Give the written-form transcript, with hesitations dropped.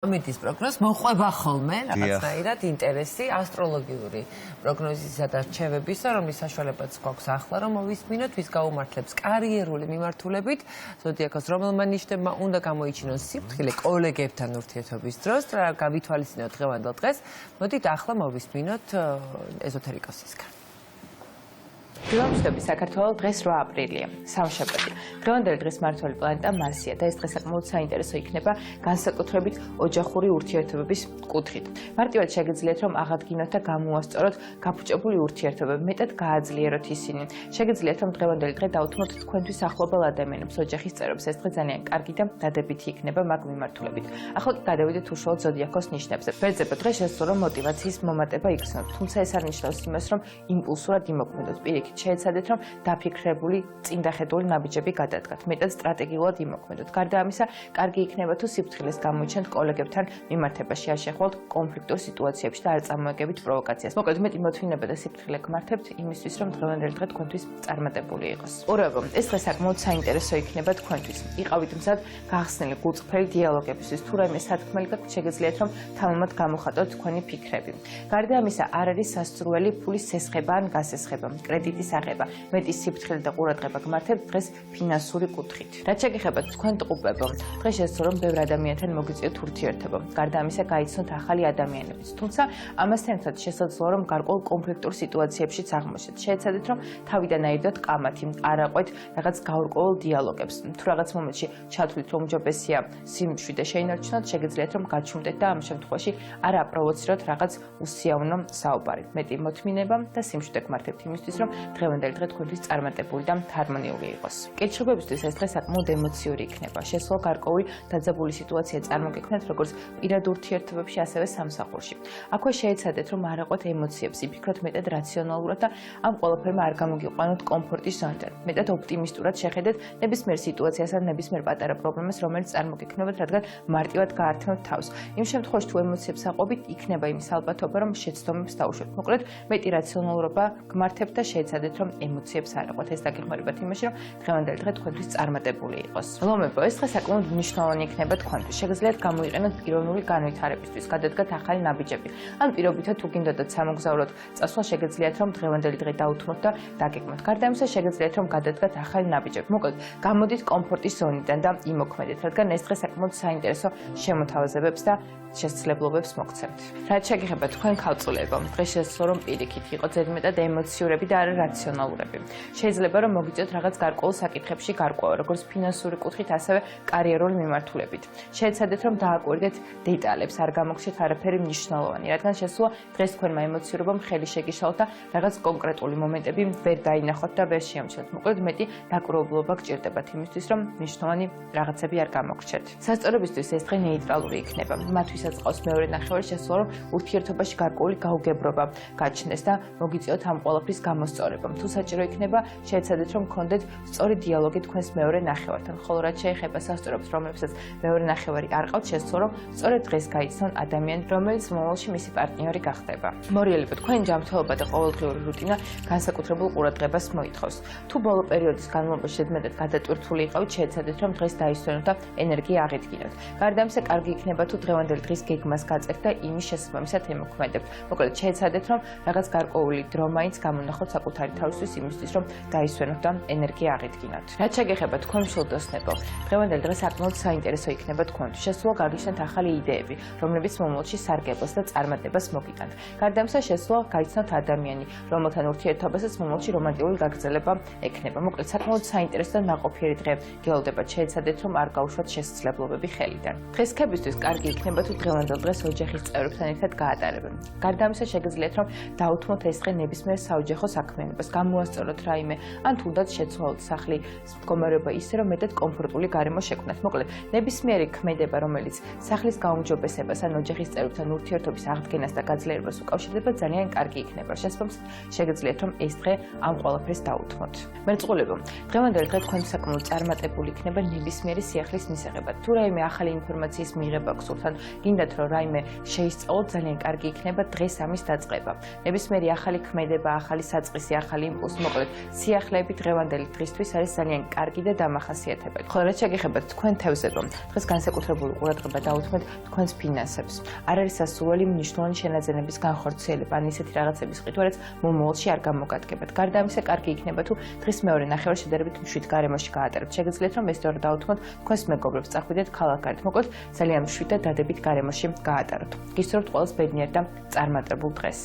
Ამიტის პროგნოზ მოყვება ხოლმე რაღაცნაირად ინტერესი ასტროლოგიური პროგნოზისა და რჩევებისა, რომლის საშუალებაც გვაქვს ახლა რომ მოვისმინოთ, ვის გაუმართლებს კარიერული მიმართულებით, ზოდიაქოს რომელმა ნიშნებმა უნდა გამოიჩინოს სიფრთხილე კოლეგებთან ურთიერთობის დროს, რა გავითვალისწინოთ დღევანდელ დღეს. მოდით ახლა მოვისმინოთ ეზოთერიკოსისგან. დილამშვიდობის საქართველოს დღეს 8 აპრილია, სამშაბათი. დღევანდელი დღის მმართველი პლანეტა მარსია და ეს დღე საკმაოდ საინტერესო იქნება განსაკუთრებით ოჯახური ურთიერთობების კუთხით. მარტივად შეგიძლიათ რომ აღადგინოთ და გამოასწოროთ გაფუჭებული ურთიერთობები, მეტად გააძლიეროთ ისინი. შეგიძლიათ რომ დღევანდელი დღე დაუთმოთ თქვენთვის ახლობელ ადამიანებს, ოჯახის წევრებს. ეს დღე ძალიან კარგი და დადებითი იქნება მაგ მიმართულებით. ახლა კი გადავიდეთ უშუალოდ ზოდიაქოს ნიშნებზე. ბერძებო დღე შესაძლოა რომ მოტივაციის მომატება იქნოთ, თუმცა ეს არ ნიშნავს იმას რომ იმპულსურად იმოქმედოთ. პირიქით შეეცადეთ რომ დაფიქრებული, წინდახედული ნაბიჯები გადადგათ, მეტად სტრატეგიულად იმოქმედოთ. გარდა ამისა, კარგი იქნება თუ სიფრთხილეს გამოიჩენთ კოლეგებთან მიმართებაში, არ შეხვდეთ კონფლიქტურ სიტუაციებში და არ წარმოაგებით პროვოკაციას. მოკლედ, მეტი მოთმინება და სიფრთხილე გმართებთ იმისთვის, რომ დღევანდელი დღე თქვენთვის წარმატებული იყოს. ორევო, ეს დღე საკმაოდ საინტერესო იქნება თქვენთვის. იყავით მზად გახსნილი გულწრფელი დიალოგებისთვის, თუ რაიმე სათქმელი გაქვთ, შეგიძლიათ რომ თამამად გამოხატოთ თქვენი ფიქრები. გარდა ამისა, არ არის სასურველი ფულის სესხება ან გასესხება, კრედიტის აღება, მეტი სიფრთხილე და ყურადღება გმართებთ დღეს ფინანსური კუთხით. რაც შეგეხება თქვენ ტყუპებო, დღეს შესაძლოა რომ ბევრ ადამიანთან მოგიწიოთ ურთიერთობა. გარდა ამისა, გაიცნოთ ახალი ადამიანებიც. თუმცა ამასთან ერთად შესაძლოა რომ გარკვეულ კონფლიქტურ სიტუაციებშიც აღმოჩნდეთ. შეეცადეთ რომ თავიდან აიღოთ კამათი, არ აყვეთ რაღაც გაურკვეველ დიალოგებს. თუ რაღაც მომენტში ჩათვლით რომ უჯობესია სიმშვიდე შეინარჩუნოთ, შეგიძლიათ რომ გაჩუმდეთ და ამ შემთხვევაში არ აპროვოციროთ რაღაც უსიავნო საუბარი. მეტი მოთმინება და სიმშვიდე გმართებთ იმისთვის რომ დღევანდელი დღე თქვენთვის წარმატებული და ჰარმონიული იყოს. კითხებებისთვის ეს დღე საკმაოდ ემოციური იქნება. შესაძლოა გარკვეული დაძაბული სიტუაცია წარმოგექმნათ როგორც პირად ურთიერთობებში, ასევე სამსახურში. აქვე შეეცადეთ რომ არ აყვეთ ემოციებს, იფიქროთ მეტად რაციონალურად და ამ ყველაფერმა არ გამოგიყვანოთ კომფორტის ზონიდან. მეტად ოპტიმისტურად შეხედეთ ნებისმიერ სიტუაციას ან ნებისმიერ პატარა პრობლემას, რომელიც წარმოგექმნებათ, რადგან მარტივად გაართმევთ თავს. იმ შემთხვევაში თუ ემოციებს აყვებით, იქნება იმის ალბათობა რომ შეცდომებს დაუშვებთ. მოკლედ, მეტი რაციონალობა გმართებთ და შეეცადეთ რომ ემოციებს არ აყვეთ. ეს დაგეხმარებათ იმაში, რომ დღევანდელი დღე თქვენთვის წარმატებული იყოს. ლომებო, ეს დღე საკმაოდ მნიშვნელოვანი იქნება თქვენთვის. შეგიძლიათ გამოიყენოთ პიროვნული განვითარებისთვის, გადადგათ ახალი ნაბიჯები. ან პირობითად თუ გინდოდათ სამოგზაუროდ წასვლა, შეგიძლიათ რომ დღევანდელი დღე დაუთმოთ და დაგეგმოთ. გარდა ამისა, შეგიძლიათ რომ გადადგათ ახალი ნაბიჯები. მოკლედ, გამოდით კომფორტის ზონიდან და იმოქმედეთ, რადგან ეს დღე საკმაოდ საინტერესო შემოთავაზებებს და შესაძლებლობებს მოგცემთ. რაც შეგეხება თქვენ ქალწულებო, დღეს შესაძლოა რომ პირიქით იყოს ზედმეტად ემოციურები და არა რაციონალურები. შეიძლება რომ მოგიწიოთ რაღაც გარკვეულ საკითხებში გარკვევა, როგორც ფინანსური კუთხით, ასევე კარიერული მიმართულებით. შეეცადეთ რომ დააკვირდეთ დეტალებს, არ გამოგჩეთ არაფერი მნიშვნელოვანი, რადგან შესაძლოა დღეს თქვენმა ემოციურობამ ხელი შეგიშალოთ და რაღაც კონკრეტული მომენტები ვერ დაინახოთ და ვერ შეამჩნევთ. მოკლედ, მეტი დაკვირვებლობა გჭირდებათ იმისთვის, რომ მნიშვნელოვანი რაღაცები არ გამოგჩეთ. სასწორებისთვის ეს დღე ნეიტრალური იქნება. მათთვისაც ყავს მეორე ნახევარი, შესაძლოა რომ ურთიერთობაში გარკვეული გაუგებრობა გაჩნდეს და მოგიწიოთ ამ ყველაფრის გამოსწორება. თუ საჭირო იქნება, შეეცადეთ რომ გქონდეთ სწორი დიალოგი თქვენს მეორე ნახევართან. ხოლო რაც შეეხება სასწორებს, რომლებსაც მეორე ნახევარი არ ყავთ, შესაძლოა რომ სწორედ დღეს გაიცნონ ადამიანი, რომელიც მომავალში მისი პარტნიორი გახდება. მორიელებო, თქვენი ჯანმრთელობა და ყოველდღიური რუტინა განსაკუთრებულ ყურადღებას მოითხოვს. თუ ბოლო პერიოდის განმავლობაში ზედმეტად გადატვირთული იყავით, შეეცადეთ რომ დღეს დაისვენოთ და ენერგია აღედგინოთ. გარდა ამისა, კარგი იქნება თუ დღევანდელი დღის გეგმას გაწევთ და იმის შესაბამისად ემოქმედებთ. მოკლედ, შეეცადეთ რომ რაღაც გარკვეული დრო მაინც გამონახოთ საკუთარი თავისთვის იმისთვის, რომ დაისვენოთ და ენერგია აღედგინოთ. რაც შეგეხება თქვენ მშვილდოსნებო, დღევანდელი დღე საკმაოდ საინტერესო იქნება თქვენთვის. შესაძლოა გაგიხსნათ ახალი იდეები, რომლებიც მომავალში სარგებლოს და წარმატებას მოგიტანთ. გარდა ამისა, შესაძლოა გაიცნოთ ადამიანი, რომელთან ურთიერთობასაც მომავალში რომანტიკული გაგრძელება ექნება. მოკლედ, საკმაოდ საინტერესო და ნაყოფიერი დღე გელოდებათ. შეეცადეთ რომ არ გაუშვათ შესაძლებლობები ხელიდან. დღეს ქებისთვის კარგი იქნება თუ დღევანდელ დღეს ოჯახის წევრებთან ერთად გაატარებენ. გარდა ამისა, შეგიძლიათ რომ დაუთმოთ ეს დღე ნებისმიერ საოჯახო საქმიანობას, გამოასწოროთ რაიმე, ან თუნდაც შეცვალოთ სახლის მდგომარეობა ისე, რომ მეტად კომფორტული გარემო შექმნათ. მოკლედ, ნებისმიერი ქმედება, რომელიც სახლის გაუმჯობესებას ან ოჯახის წევრებთან ურთიერთობის აღდგენას და გაძლიერებას უკავშირდება, ძალიან კარგი იქნება. შესაბამისად, შეგიძლიათ რომ ეს დღე ამ ყველაფერს დაუთმოთ. მერწყულებო, დღევანდელი დღე თქვენ საკმაოდ წარმატებული იქნება ნებისმიერი სიახლის მისაღებად. თუ რაიმე ახალი ინფორმაციის მიღება გსურთ, ან გინდათ რომ რაიმე შეისწავლოთ, ძალიან კარგი იქნება დღეს ამის დაწყება. ნებისმიერი ახალი ქმედება, ახალი საწყისი ახალი იმპულსი. მოკლედ, სიახლეები დღევანდელი დღისთვის არის ძალიან კარგი და დამახასიათებელი. ხოლო რაც შეგეხებათ თქვენ თევზზე, რომ დღეს განსაკუთრებული ყურადღება დაუთმოთ თქვენს ფინანსებს. არ არის სასურველი მნიშვნელოვანი შენაძენების განხორციელება, ან ისეთი რაღაცების ყიდვა, რაც მომავალში არ გამოგადგებათ. გარდა ამისა, კარგი იქნება თუ დღის მეორე ნახევარში შედარებით მშვიდ გარემოში გაატარებთ. შეგიძლიათ რომ ეს თორე დაუთმოთ თქვენს მეგობრებს, წახვიდეთ ქალაქგარეთ. მოკლედ, ძალიან მშვიდ და დადებით გარემოში გაატაროთ. გისურვებთ ყველას ბედნიერ და წარმატებულ დღეს.